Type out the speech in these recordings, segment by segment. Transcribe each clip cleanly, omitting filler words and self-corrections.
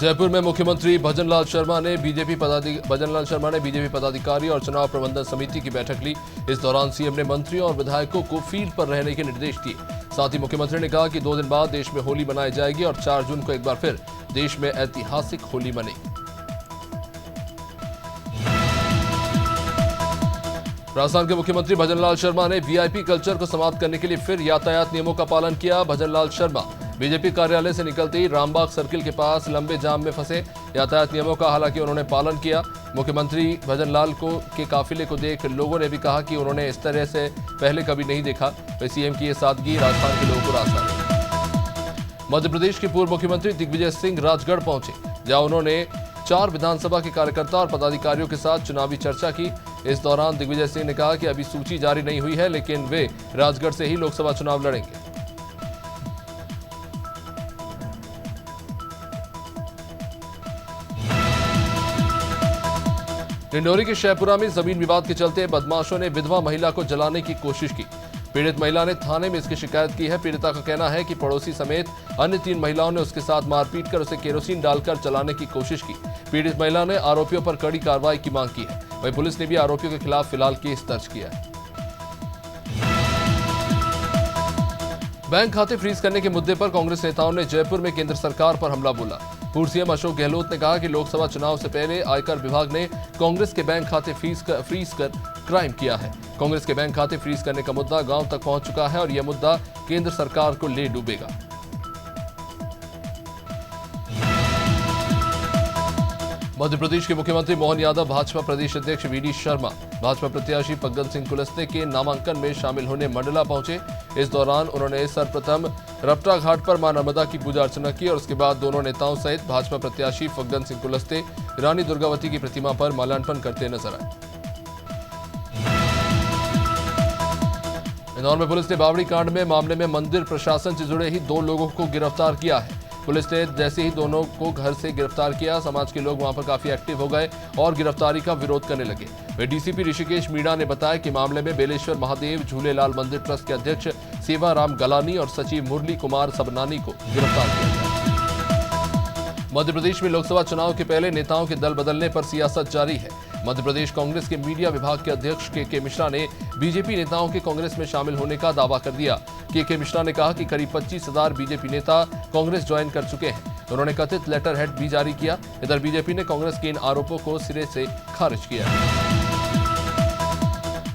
जयपुर में मुख्यमंत्री भजनलाल शर्मा ने बीजेपी पदाधिकारी और चुनाव प्रबंधन समिति की बैठक ली। इस दौरान सीएम ने मंत्रियों और विधायकों को फील्ड पर रहने के निर्देश दिए। साथ ही मुख्यमंत्री ने कहा कि 2 दिन बाद देश में होली मनाई जाएगी और 4 जून को एक बार फिर देश में ऐतिहासिक होली मनेगी। राजस्थान के मुख्यमंत्री भजनलाल शर्मा ने वीआईपी कल्चर को समाप्त करने के लिए फिर यातायात नियमों का पालन किया। भजनलाल शर्मा बीजेपी कार्यालय से निकलते ही रामबाग सर्किल के पास लंबे जाम में फंसे। यातायात नियमों का हालांकि उन्होंने पालन किया। मुख्यमंत्री भजनलाल के काफिले को देख लोगों ने भी कहा कि उन्होंने इस तरह से पहले कभी नहीं देखा। सीएम की ये सादगी राजस्थान के लोगों को रास्ता देगी। मध्य प्रदेश के पूर्व मुख्यमंत्री दिग्विजय सिंह राजगढ़ पहुंचे, जहां उन्होंने 4 विधानसभा के कार्यकर्ता और पदाधिकारियों के साथ चुनावी चर्चा की। इस दौरान दिग्विजय सिंह ने कहा कि अभी सूची जारी नहीं हुई है, लेकिन वे राजगढ़ से ही लोकसभा चुनाव लड़ेंगे। डिंडोरी के शहपुरा में जमीन विवाद के चलते बदमाशों ने विधवा महिला को जलाने की कोशिश की। पीड़ित महिला ने थाने में इसकी शिकायत की है। पीड़िता का कहना है कि पड़ोसी समेत अन्य 3 महिलाओं ने उसके साथ मारपीट कर उसे केरोसिन डालकर जलाने की कोशिश की। पीड़ित महिला ने आरोपियों पर कड़ी कार्रवाई की मांग की है। वहीं पुलिस ने भी आरोपियों के खिलाफ फिलहाल केस दर्ज किया है। बैंक खाते फ्रीज करने के मुद्दे पर कांग्रेस नेताओं ने जयपुर में केंद्र सरकार पर हमला बोला। पूर्व सीएम अशोक गहलोत ने कहा कि लोकसभा चुनाव से पहले आयकर विभाग ने कांग्रेस के बैंक खाते फ्रीज कर क्राइम किया है। कांग्रेस के बैंक खाते फ्रीज करने का मुद्दा गांव तक पहुंच चुका है और यह मुद्दा केंद्र सरकार को ले डूबेगा। मध्य प्रदेश के मुख्यमंत्री मोहन यादव भाजपा प्रदेश अध्यक्ष वीडी शर्मा, भाजपा प्रत्याशी फग्गन सिंह कुलस्ते के नामांकन में शामिल होने मंडला पहुंचे। इस दौरान उन्होंने सर्वप्रथम रपटा घाट पर मां नर्मदा की पूजा अर्चना की और उसके बाद दोनों नेताओं सहित भाजपा प्रत्याशी फग्गन सिंह कुलस्ते रानी दुर्गावती की प्रतिमा पर माल्यार्पण करते नजर आए। इंदौर में पुलिस ने बावड़ी कांड में मामले में मंदिर प्रशासन से जुड़े ही 2 लोगों को गिरफ्तार किया है। पुलिस ने जैसे ही दोनों को घर से गिरफ्तार किया, समाज के लोग वहां पर काफी एक्टिव हो गए और गिरफ्तारी का विरोध करने लगे। वे डीसीपी ऋषिकेश मीणा ने बताया कि मामले में बेलेश्वर महादेव झूलेलाल मंदिर ट्रस्ट के अध्यक्ष सेवाराम गलानी और सचिव मुरली कुमार सबनानी को गिरफ्तार किया गया। मध्य प्रदेश में लोकसभा चुनाव के पहले नेताओं के दल बदलने पर सियासत जारी है। मध्य प्रदेश कांग्रेस के मीडिया विभाग के अध्यक्ष के मिश्रा ने बीजेपी नेताओं के कांग्रेस में शामिल होने का दावा कर दिया। के मिश्रा ने कहा कि करीब 25,000 बीजेपी नेता कांग्रेस ज्वाइन कर चुके हैं। उन्होंने कथित लेटर हेड भी जारी किया। इधर बीजेपी ने कांग्रेस के इन आरोपों को सिरे से खारिज किया।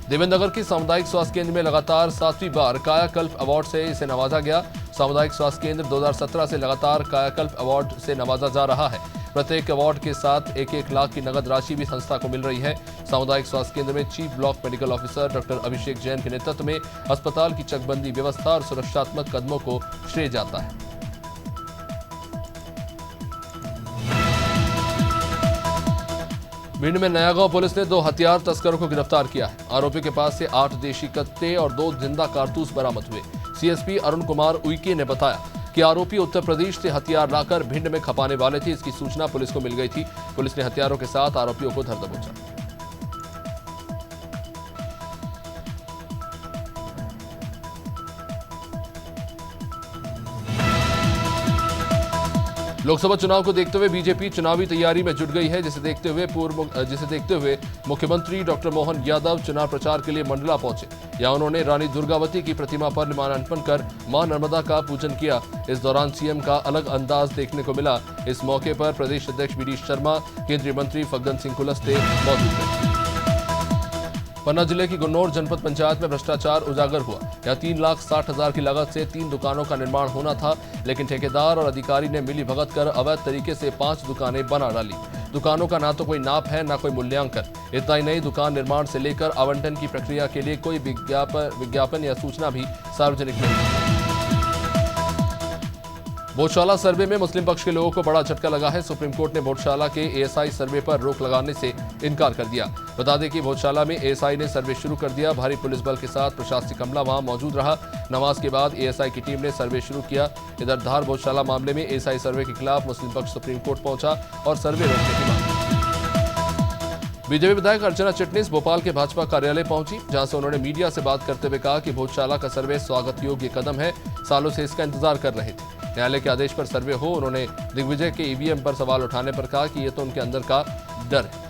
देवेंद्रनगर के सामुदायिक स्वास्थ्य केंद्र में लगातार 7वीं बार कायाकल्प अवार्ड से इसे नवाजा गया। सामुदायिक स्वास्थ्य केंद्र 2017 से लगातार कायाकल्प अवार्ड से नवाजा जा रहा है। प्रत्येक अवार्ड के साथ 1-1 लाख की नगद राशि भी संस्था को मिल रही है। सामुदायिक स्वास्थ्य केंद्र में chief block medical officer doctor Abhishek Jain के नेतृत्व में अस्पताल की चकबंदी व्यवस्था और सुरक्षात्मक कदमों को श्रेय जाता है। भिंड में नयागांव पुलिस ने 2 हथियार तस्करों को गिरफ्तार किया है। आरोपियों के पास से 8 देशी कत्ते और 2 जिंदा कारतूस बरामद हुए। सीएसपी अरुण कुमार उइके ने बताया कि आरोपी उत्तर प्रदेश से हथियार लाकर भिंड में खपाने वाले थे। इसकी सूचना पुलिस को मिल गई थी। पुलिस ने हथियारों के साथ आरोपियों को धर दबोचा। लोकसभा चुनाव को देखते हुए बीजेपी चुनावी तैयारी में जुट गई है, जिसे देखते हुए मुख्यमंत्री डॉक्टर मोहन यादव चुनाव प्रचार के लिए मंडला पहुंचे। यहां उन्होंने रानी दुर्गावती की प्रतिमा पर माल्यार्पण कर मां नर्मदा का पूजन किया। इस दौरान सीएम का अलग अंदाज देखने को मिला। इस मौके पर प्रदेश अध्यक्ष वीडी शर्मा, केंद्रीय मंत्री फग्गन सिंह कुलस्ते मौजूद थे। पन्ना जिले की गुन्नौर जनपद पंचायत में भ्रष्टाचार उजागर हुआ। यहां 3,60,000 की लागत से 3 दुकानों का निर्माण होना था, लेकिन ठेकेदार और अधिकारी ने मिली भगत कर अवैध तरीके से 5 दुकानें बना डाली। दुकानों का ना तो कोई नाप है, ना कोई मूल्यांकन। इतना ही नहीं, दुकान निर्माण से लेकर आवंटन की प्रक्रिया के लिए कोई विज्ञापन या सूचना भी सार्वजनिक नहीं। भोजशाला सर्वे में मुस्लिम पक्ष के लोगों को बड़ा झटका लगा है। सुप्रीम कोर्ट ने भोजशाला के एएसआई सर्वे पर रोक लगाने से इनकार कर दिया। बता दें कि भोजशाला में एएसआई ने सर्वे शुरू कर दिया। भारी पुलिस बल के साथ प्रशासनिक अमला वहां मौजूद रहा। नमाज के बाद एएसआई की टीम ने सर्वे शुरू किया। इधर धार भोजशाला मामले में एएसआई सर्वे के खिलाफ मुस्लिम पक्ष सुप्रीम कोर्ट पहुंचा और सर्वे रोकने की मांग। बीजेपी विधायक अर्चना चिटनिस भोपाल के भाजपा कार्यालय पहुंची, जहां से उन्होंने मीडिया से बात करते हुए कहा कि भोजशाला का सर्वे स्वागत योग्य कदम है। सालों से इसका इंतजार कर रहे थे। न्यायालय के आदेश पर सर्वे हो। उन्होंने दिग्विजय के ईवीएम पर सवाल उठाने पर कहा कि यह तो उनके अंदर का डर है।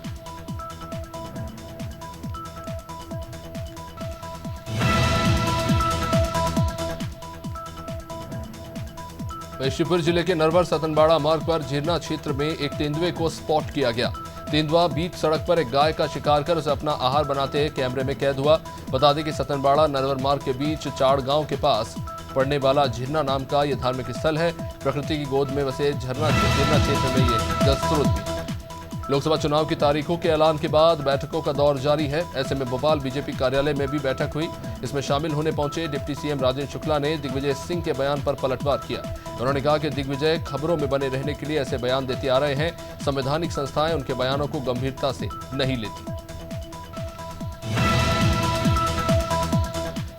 शिवपुरी जिले के नरवर सतनबाड़ा मार्ग पर झिरना क्षेत्र में एक तेंदुए को स्पॉट किया गया। तेंदुआ बीच सड़क पर एक गाय का शिकार कर उसे अपना आहार बनाते कैमरे में कैद हुआ। बता दें कि सतनबाड़ा नरवर मार्ग के बीच चाड़ गांव के पास पड़ने वाला झिरना नाम का यह धार्मिक स्थल है। प्रकृति की गोद में बसे झिरना क्षेत्र में ये जल स्रोत भी। लोकसभा चुनाव की तारीखों के ऐलान के बाद बैठकों का दौर जारी है। ऐसे में भोपाल बीजेपी कार्यालय में भी बैठक हुई। इसमें शामिल होने पहुंचे डिप्टी सीएम राजेंद्र शुक्ला ने दिग्विजय सिंह के बयान पर पलटवार किया। उन्होंने कहा कि दिग्विजय खबरों में बने रहने के लिए ऐसे बयान देते आ रहे हैं। संवैधानिक संस्थाएं उनके बयानों को गंभीरता से नहीं लेती।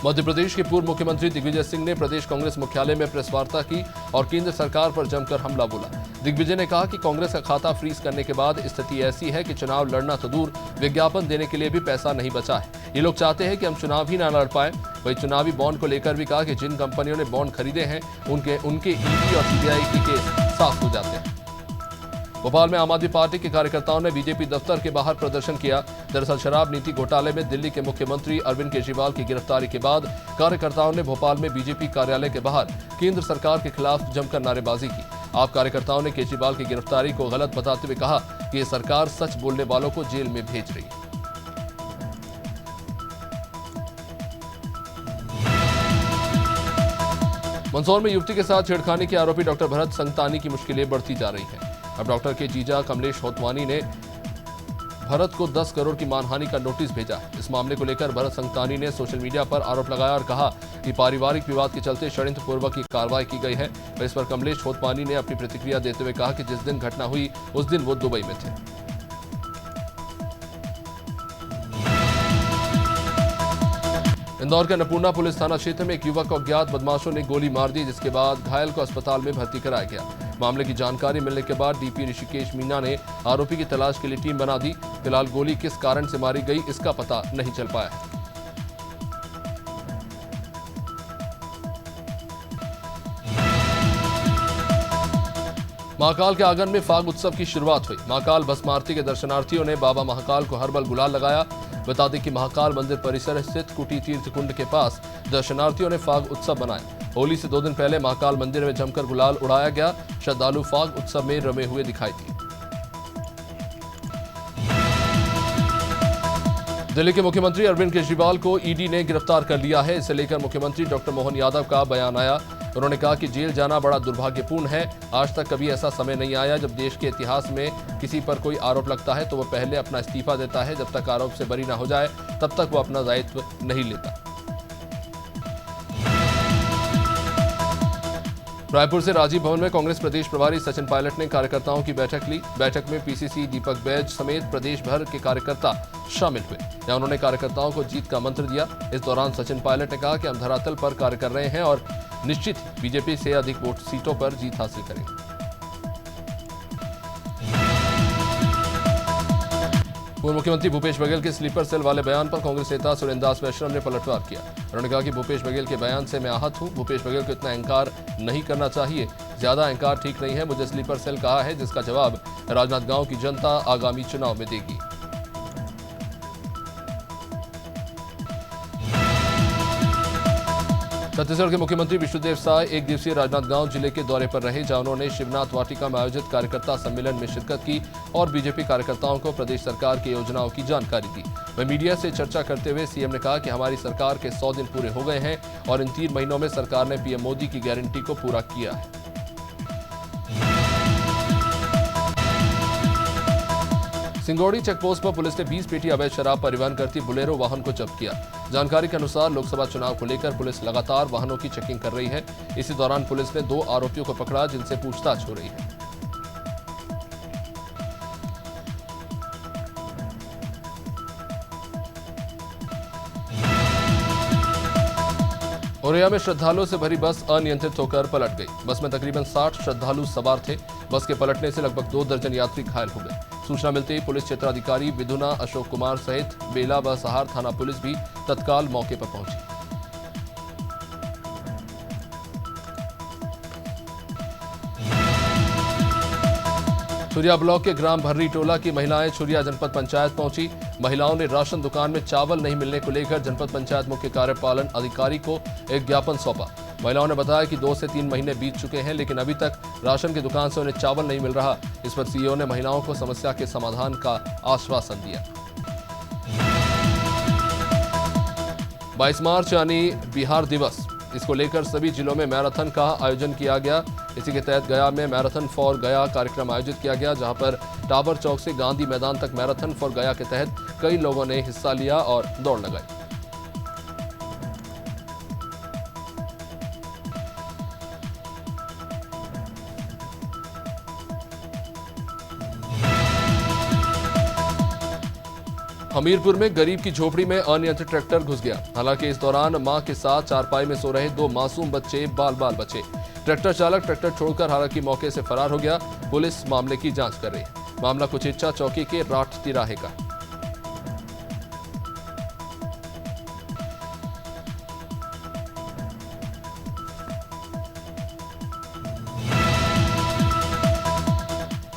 मध्य प्रदेश के पूर्व मुख्यमंत्री दिग्विजय सिंह ने प्रदेश कांग्रेस मुख्यालय में प्रेस वार्ता की और केंद्र सरकार पर जमकर हमला बोला। दिग्विजय ने कहा कि कांग्रेस का खाता फ्रीज करने के बाद स्थिति ऐसी है कि चुनाव लड़ना तो दूर, विज्ञापन देने के लिए भी पैसा नहीं बचा है। ये लोग चाहते हैं कि हम चुनाव ही न लड़ पाए। वही चुनावी बॉन्ड को लेकर भी कहा कि जिन कंपनियों ने बॉन्ड खरीदे हैं उनके ईडी और सीबीआई के केस साफ हो जाते हैं। भोपाल में आम आदमी पार्टी के कार्यकर्ताओं ने बीजेपी दफ्तर के बाहर प्रदर्शन किया। दरअसल शराब नीति घोटाले में दिल्ली के मुख्यमंत्री अरविंद केजरीवाल की गिरफ्तारी के बाद कार्यकर्ताओं ने भोपाल में बीजेपी कार्यालय के बाहर केंद्र सरकार के खिलाफ जमकर नारेबाजी की। आप कार्यकर्ताओं ने केजरीवाल की गिरफ्तारी को गलत बताते हुए कहा कि यह सरकार सच बोलने वालों को जेल में भेज रही है। मंदसौर में युवती के साथ छेड़खानी के आरोपी डॉक्टर भरत संगतानी की मुश्किलें बढ़ती जा रही हैं। अब डॉक्टर के जीजा कमलेश होतवानी ने भरत को 10 करोड़ की मानहानि का नोटिस भेजा है। इस मामले को लेकर भरत संगतानी ने सोशल मीडिया पर आरोप लगाया और कहा कि पारिवारिक विवाद के चलते षड्यंत्र पूर्वक की कार्रवाई की गई है। इस पर कमलेश होतवानी ने अपनी प्रतिक्रिया देते हुए कहा कि जिस दिन घटना हुई उस दिन वो दुबई में थे। इंदौर के अन्नपूर्णा पुलिस थाना क्षेत्र में एक युवक को अज्ञात बदमाशों ने गोली मार दी, जिसके बाद घायल को अस्पताल में भर्ती कराया गया। मामले की जानकारी मिलने के बाद डीपी ऋषिकेश मीना ने आरोपी की तलाश के लिए टीम बना दी। फिलहाल गोली किस कारण से मारी गई इसका पता नहीं चल पाया है। महाकाल के आंगन में फाग उत्सव की शुरुआत हुई। महाकाल भस्म आरती के दर्शनार्थियों ने बाबा महाकाल को हर्बल गुलाल लगाया। बता दें कि महाकाल मंदिर परिसर स्थित कुटी तीर्थ कुंड के पास दर्शनार्थियों ने फाग उत्सव मनाया। होली से 2 दिन पहले महाकाल मंदिर में जमकर गुलाल उड़ाया गया। श्रद्धालु फाग उत्सव में रमे हुए दिखाई दिए। दिल्ली के मुख्यमंत्री अरविंद केजरीवाल को ईडी ने गिरफ्तार कर लिया है। इसे लेकर मुख्यमंत्री डॉक्टर मोहन यादव का बयान आया। उन्होंने कहा कि जेल जाना बड़ा दुर्भाग्यपूर्ण है। आज तक कभी ऐसा समय नहीं आया जब देश के इतिहास में किसी पर कोई आरोप लगता है तो वह पहले अपना इस्तीफा देता है। जब तक आरोप से बरी न हो जाए तब तक वो अपना दायित्व नहीं लेता। रायपुर से राजीव भवन में कांग्रेस प्रदेश प्रभारी सचिन पायलट ने कार्यकर्ताओं की बैठक ली। बैठक में पीसीसी दीपक बैज समेत प्रदेश भर के कार्यकर्ता शामिल हुए। यहां उन्होंने कार्यकर्ताओं को जीत का मंत्र दिया। इस दौरान सचिन पायलट ने कहा कि हम धरातल पर कार्य कर रहे हैं और निश्चित ही बीजेपी से अधिक वोट सीटों पर जीत हासिल करेंगे। पूर्व मुख्यमंत्री भूपेश बघेल के स्लीपर सेल वाले बयान पर कांग्रेस नेता सुरेंद्रदास वैष्णव ने पलटवार किया। उन्होंने कहा कि भूपेश बघेल के बयान से मैं आहत हूं। भूपेश बघेल को इतना अहंकार नहीं करना चाहिए। ज्यादा अहंकार ठीक नहीं है। मुझे स्लीपर सेल कहा है जिसका जवाब राजनांदगांव की जनता आगामी चुनाव में देगी। छत्तीसगढ़ के मुख्यमंत्री विष्णुदेव साय 1 दिवसीय राजनांदगांव जिले के दौरे पर रहे, जहां उन्होंने शिवनाथ वाटिका में आयोजित कार्यकर्ता सम्मेलन में शिरकत की और बीजेपी कार्यकर्ताओं को प्रदेश सरकार की योजनाओं की जानकारी दी। वह मीडिया से चर्चा करते हुए सीएम ने कहा कि हमारी सरकार के 100 दिन पूरे हो गए हैं और इन 3 महीनों में सरकार ने पीएम मोदी की गारंटी को पूरा किया है। सिंगोड़ी चेकपोस्ट पर पुलिस ने 20 पेटी अवैध शराब परिवहन करती बुलेरो वाहन को जब्त किया। जानकारी के अनुसार लोकसभा चुनाव को लेकर पुलिस लगातार वाहनों की चेकिंग कर रही है। इसी दौरान पुलिस ने 2 आरोपियों को पकड़ा जिनसे पूछताछ हो रही है। औरैया में श्रद्धालुओं से भरी बस अनियंत्रित होकर पलट गई। बस में तकरीबन 60 श्रद्धालु सवार थे। बस के पलटने से लगभग 2 दर्जन यात्री घायल हो गए। सूचना मिलते ही पुलिस क्षेत्राधिकारी विधुना अशोक कुमार सहित बेला व सहार थाना पुलिस भी तत्काल मौके पर पहुंची। छुरिया ब्लॉक के ग्राम भर्री टोला की महिलाएं छुरिया जनपद पंचायत पहुंची। महिलाओं ने राशन दुकान में चावल नहीं मिलने को लेकर जनपद पंचायत मुख्य कार्यपालन अधिकारी को एक ज्ञापन सौंपा। महिलाओं ने बताया कि 2 से 3 महीने बीत चुके हैं, लेकिन अभी तक राशन की दुकान से उन्हें चावल नहीं मिल रहा। इस पर सीईओ ने महिलाओं को समस्या के समाधान का आश्वासन दिया। 22 मार्च यानी बिहार दिवस, इसको लेकर सभी जिलों में मैराथन का आयोजन किया गया। इसी के तहत गया में मैराथन फॉर गया कार्यक्रम आयोजित किया गया, जहां पर टावर चौक से गांधी मैदान तक मैराथन फॉर गया के तहत कई लोगों ने हिस्सा लिया और दौड़ लगाई। हमीरपुर में गरीब की झोपड़ी में अनियंत्रित ट्रैक्टर घुस गया। हालांकि इस दौरान मां के साथ चारपाई में सो रहे 2 मासूम बच्चे बाल बचे। ट्रैक्टर चालक ट्रैक्टर छोड़कर हालांकि मौके से फरार हो गया। पुलिस मामले की जांच कर रही है। मामला कुचिच्चा चौकी के राठ तिराहे का।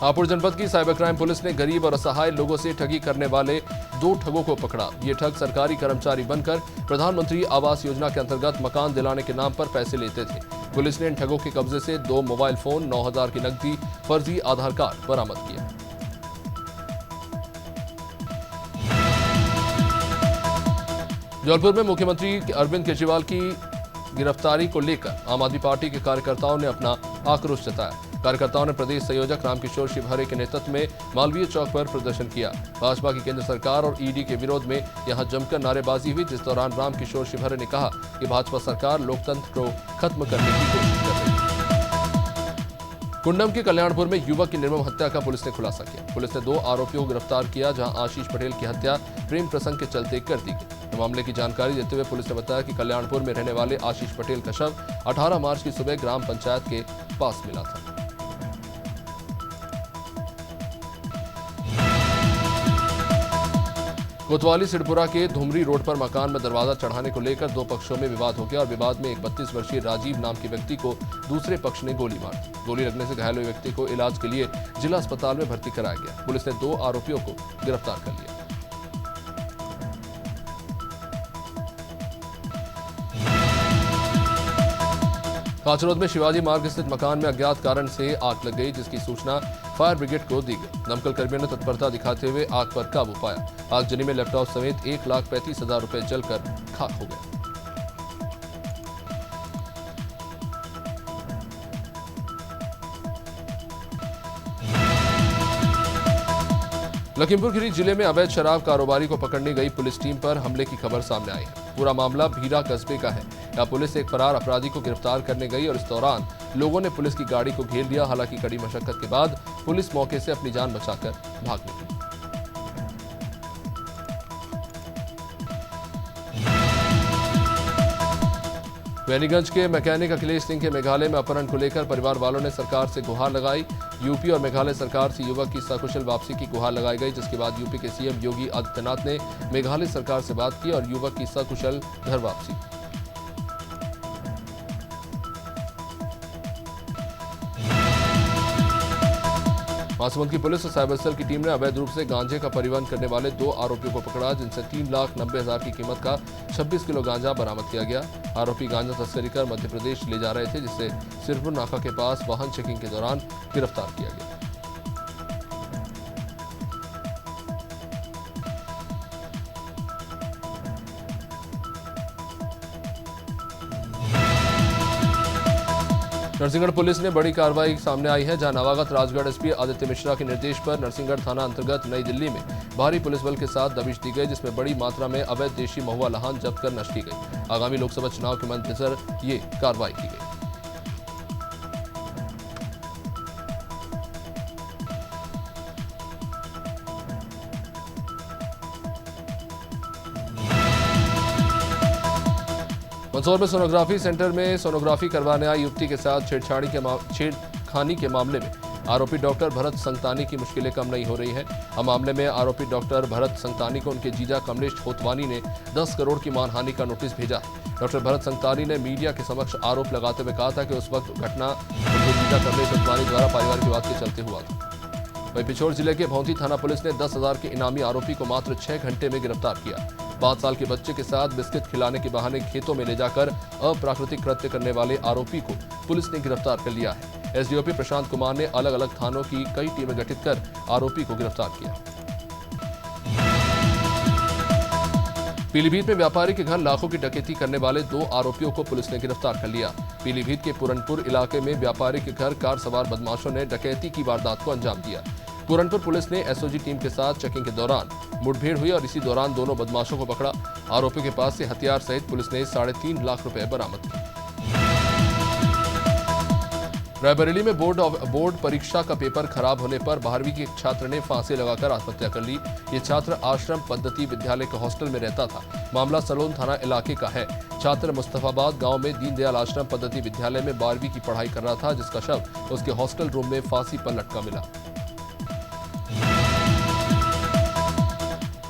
हापुड़ जनपद की साइबर क्राइम पुलिस ने गरीब और असहाय लोगों से ठगी करने वाले 2 ठगों को पकड़ा। ये ठग सरकारी कर्मचारी बनकर प्रधानमंत्री आवास योजना के अंतर्गत मकान दिलाने के नाम पर पैसे लेते थे। पुलिस ने इन ठगों के कब्जे से 2 मोबाइल फोन, 9,000 की नकदी, फर्जी आधार कार्ड बरामद किया। जौनपुर में मुख्यमंत्री अरविंद केजरीवाल की गिरफ्तारी को लेकर आम आदमी पार्टी के कार्यकर्ताओं ने अपना आक्रोश जताया। कार्यकर्ताओं ने प्रदेश संयोजक रामकिशोर शिवहरे के नेतृत्व में मालवीय चौक पर प्रदर्शन किया। भाजपा की केंद्र सरकार और ईडी के विरोध में यहां जमकर नारेबाजी हुई, जिस दौरान रामकिशोर शिवहरे ने कहा कि भाजपा सरकार लोकतंत्र को खत्म करने की कोशिश कर रही है। कुंडम के कल्याणपुर में युवक की निर्मम हत्या का पुलिस ने खुलासा किया। पुलिस ने 2 आरोपियों को गिरफ्तार किया, जहां आशीष पटेल की हत्या प्रेम प्रसंग के चलते कर दी गई। मामले की जानकारी देते हुए पुलिस ने बताया कि कल्याणपुर में रहने वाले आशीष पटेल का शव 18 मार्च की सुबह ग्राम पंचायत के पास मिला था। कोतवाली सिडपुरा के धुमरी रोड पर मकान में दरवाजा चढ़ाने को लेकर 2 पक्षों में विवाद हो गया और विवाद में एक 32 वर्षीय राजीव नाम के व्यक्ति को दूसरे पक्ष ने गोली मार दी। गोली लगने से घायल हुए व्यक्ति को इलाज के लिए जिला अस्पताल में भर्ती कराया गया। पुलिस ने 2 आरोपियों को गिरफ्तार कर लिया। काचरोद में शिवाजी मार्ग स्थित मकान में अज्ञात कारण से आग लग गई, जिसकी सूचना फायर ब्रिगेड को दी गई। दमकल कर्मियों ने तत्परता दिखाते हुए आग पर काबू पाया। आगजनी में लैपटॉप समेत 1,35,000 रुपए जलकर खाक हो गए। लखीमपुर खीरी जिले में अवैध शराब कारोबारी को पकड़ने गई पुलिस टीम पर हमले की खबर सामने आई है। पूरा मामला भीरा कस्बे का है। यहाँ पुलिस एक फरार अपराधी को गिरफ्तार करने गई और इस दौरान लोगों ने पुलिस की गाड़ी को घेर लिया। हालांकि कड़ी मशक्कत के बाद पुलिस मौके से अपनी जान बचाकर भाग निकली। वैनीगंज के मैकेनिक अखिलेश सिंह के मेघालय में अपहरण को लेकर परिवार वालों ने सरकार से गुहार लगाई। यूपी और मेघालय सरकार से युवक की सकुशल वापसी की गुहार लगाई गई, जिसके बाद यूपी के सीएम योगी आदित्यनाथ ने मेघालय सरकार से बात की और युवक की सकुशल घर वापसी। महासमुंद की पुलिस और साइबर सेल की टीम ने अवैध रूप से गांजे का परिवहन करने वाले 2 आरोपियों को पकड़ा, जिनसे 3,90,000 की कीमत का 26 किलो गांजा बरामद किया गया। आरोपी गांजा तस्करी कर मध्य प्रदेश ले जा रहे थे, जिसे सिरपुर नाका के पास वाहन चेकिंग के दौरान गिरफ्तार किया गया। नरसिंहगढ़ पुलिस ने बड़ी कार्रवाई सामने आई है, जहां नवागत राजगढ़ एसपी आदित्य मिश्रा के निर्देश पर नरसिंहगढ़ थाना अंतर्गत नई दिल्ली में भारी पुलिस बल के साथ दबिश दी गई, जिसमें बड़ी मात्रा में अवैध देशी महुआ लहान जब्त कर नष्ट की गई। आगामी लोकसभा चुनाव के मद्देनजर ये कार्रवाई की गई। मंदसौर में सोनोग्राफी सेंटर में सोनोग्राफी करवाने आई युवती के साथ छेड़खानी के मामले में आरोपी डॉक्टर भरत संगतानी की मुश्किलें कम नहीं हो रही हैं। अब मामले में आरोपी डॉक्टर भरत संगतानी को उनके जीजा कमलेश खोतवानी ने 10 करोड़ की मानहानि का नोटिस भेजा है। डॉक्टर भरत संगतानी ने मीडिया के समक्ष आरोप लगाते हुए कहा था कि उस वक्त घटना उनके जीजा कमलेश खोतवानी द्वारा पारिवारिक विवाद के चलते हुआ था। वहीं पिछोर जिले के भौंती थाना पुलिस ने 10,000 के इनामी आरोपी को मात्र 6 घंटे में गिरफ्तार किया। 5 साल के बच्चे के साथ बिस्किट खिलाने के बहाने खेतों में ले जाकर अप्राकृतिक कृत्य करने वाले आरोपी को पुलिस ने गिरफ्तार कर लिया है। एसडीओपी प्रशांत कुमार ने अलग अलग थानों की कई टीमें गठित कर आरोपी को गिरफ्तार किया। पीलीभीत में व्यापारी के घर लाखों की डकैती करने वाले 2 आरोपियों को पुलिस ने गिरफ्तार कर लिया। पीलीभीत के पूरनपुर इलाके में व्यापारी के घर कार सवार बदमाशों ने डकैती की वारदात को अंजाम दिया। पूरनपुर पुलिस ने एसओजी टीम के साथ चेकिंग के दौरान मुठभेड़ हुई और इसी दौरान दोनों बदमाशों को पकड़ा। आरोपियों के पास से हथियार सहित पुलिस ने 3.5 लाख रुपए बरामद किए। रायबरेली में बोर्ड परीक्षा का पेपर खराब होने पर 12वीं के एक छात्र ने फांसी लगाकर आत्महत्या कर ली। ये छात्र आश्रम पद्धति विद्यालय के हॉस्टल में रहता था। मामला सलोन थाना इलाके का है। छात्र मुस्तफाबाद गांव में दीनदयाल आश्रम पद्धति विद्यालय में 12वीं की पढ़ाई कर रहा था, जिसका शव उसके हॉस्टल रूम में फांसी पर लटका मिला।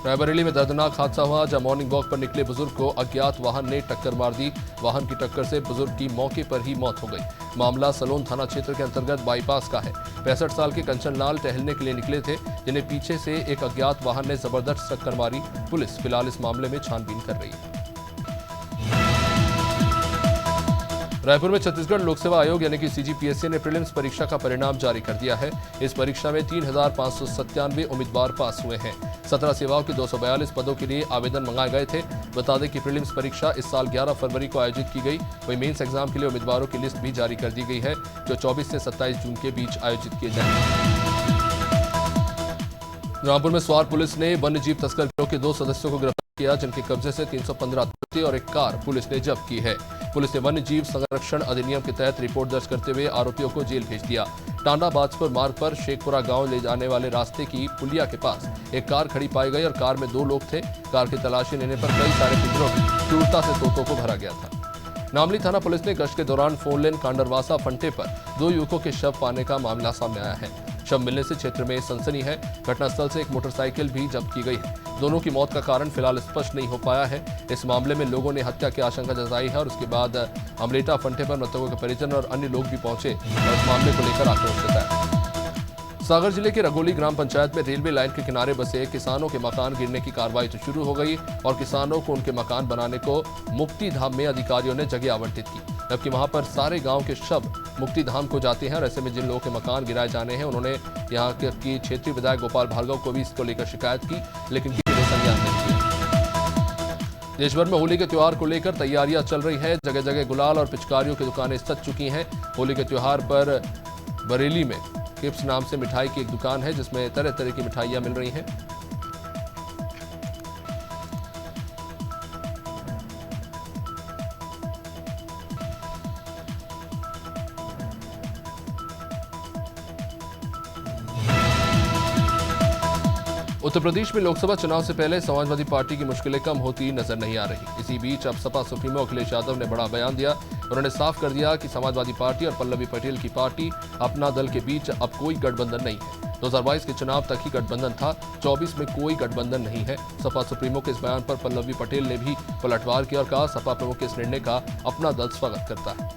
रायबरेली में दर्दनाक हादसा हुआ, जब मॉर्निंग वॉक पर निकले बुजुर्ग को अज्ञात वाहन ने टक्कर मार दी। वाहन की टक्कर से बुजुर्ग की मौके पर ही मौत हो गई। मामला सलोन थाना क्षेत्र के अंतर्गत बाईपास का है। 65 साल के कंचन लाल टहलने के लिए निकले थे, जिन्हें पीछे से एक अज्ञात वाहन ने जबरदस्त टक्कर मारी। पुलिस फिलहाल इस मामले में छानबीन कर रही है। रायपुर में छत्तीसगढ़ लोक सेवा आयोग यानी कि सीजीपीएससी ने प्रीलिम्स परीक्षा का परिणाम जारी कर दिया है। इस परीक्षा में 3,597 उम्मीदवार पास हुए हैं। 17 सेवाओं के 242 पदों के लिए आवेदन मंगाए गए थे। बता दें कि प्रीलिम्स परीक्षा इस साल 11 फरवरी को आयोजित की गई। वहीं मेंस एग्जाम के लिए उम्मीदवारों की लिस्ट भी जारी कर दी गई है, जो 24 से 27 जून के बीच आयोजित किए जाएंगे। रामपुर में स्वार पुलिस ने वन्य जीव तस्कर गिरोह के 2 सदस्यों को गिरफ्तार किया, जिनके कब्जे से 315 तोते और एक कार पुलिस ने जब्त की है। पुलिस ने वन्य जीव संरक्षण अधिनियम के तहत रिपोर्ट दर्ज करते हुए आरोपियों को जेल भेज दिया। टांडा बाजपुर मार्ग पर शेखपुरा गांव ले जाने वाले रास्ते की पुलिया के पास एक कार खड़ी पाई गई और कार में 2 लोग थे। कार की तलाशी लेने पर कई सारे पिंजरों में क्रूरता से तोतों को भरा गया था। नामली थाना पुलिस ने गश्त के दौरान फोनलेन कांडरवासा फंटे पर 2 युवकों के शव पाने का मामला सामने आया है। शव मिलने से क्षेत्र में सनसनी है। घटनास्थल से एक मोटरसाइकिल भी जब्त की गई है। दोनों की मौत का कारण फिलहाल स्पष्ट नहीं हो पाया है। इस मामले में लोगों ने हत्या की आशंका जताई है और उसके बाद अमलेटा फंटे पर मृतकों के परिजन और अन्य लोग भी पहुंचे और इस मामले को लेकर आक्रोश जताया। सागर जिले के रगोली ग्राम पंचायत में रेलवे लाइन के किनारे बसे किसानों के मकान गिरने की कार्रवाई तो शुरू हो गई और किसानों को उनके मकान बनाने को मुक्ति धाम में अधिकारियों ने जगह आवंटित की, जबकि वहां पर सारे गांव के शव मुक्ति धाम को जाते हैं और ऐसे में जिन लोगों के मकान गिराए जाने हैं उन्होंने यहां की क्षेत्रीय विधायक गोपाल भार्गव को भी इसको लेकर शिकायत की, लेकिन किसी ने संज्ञान नहीं लिया। देश भर में होली के त्योहार को लेकर तैयारियां चल रही है। जगह जगह गुलाल और पिचकारियों की दुकानें सज चुकी हैं। होली के त्योहार पर बरेली में किप्स नाम से मिठाई की एक दुकान है, जिसमें तरह तरह की मिठाइयां मिल रही हैं। उत्तर प्रदेश में लोकसभा चुनाव से पहले समाजवादी पार्टी की मुश्किलें कम होती नजर नहीं आ रही। इसी बीच अब सपा सुप्रीमो अखिलेश यादव ने बड़ा बयान दिया। उन्होंने साफ कर दिया कि समाजवादी पार्टी और पल्लवी पटेल की पार्टी अपना दल के बीच अब कोई गठबंधन नहीं है। 2022 के चुनाव तक ही गठबंधन था, 24 में कोई गठबंधन नहीं है। सपा सुप्रीमो के इस बयान पर पल्लवी पटेल ने भी पलटवार किया और कहा सपा प्रमुख के इस निर्णय का अपना दल स्वागत करता है।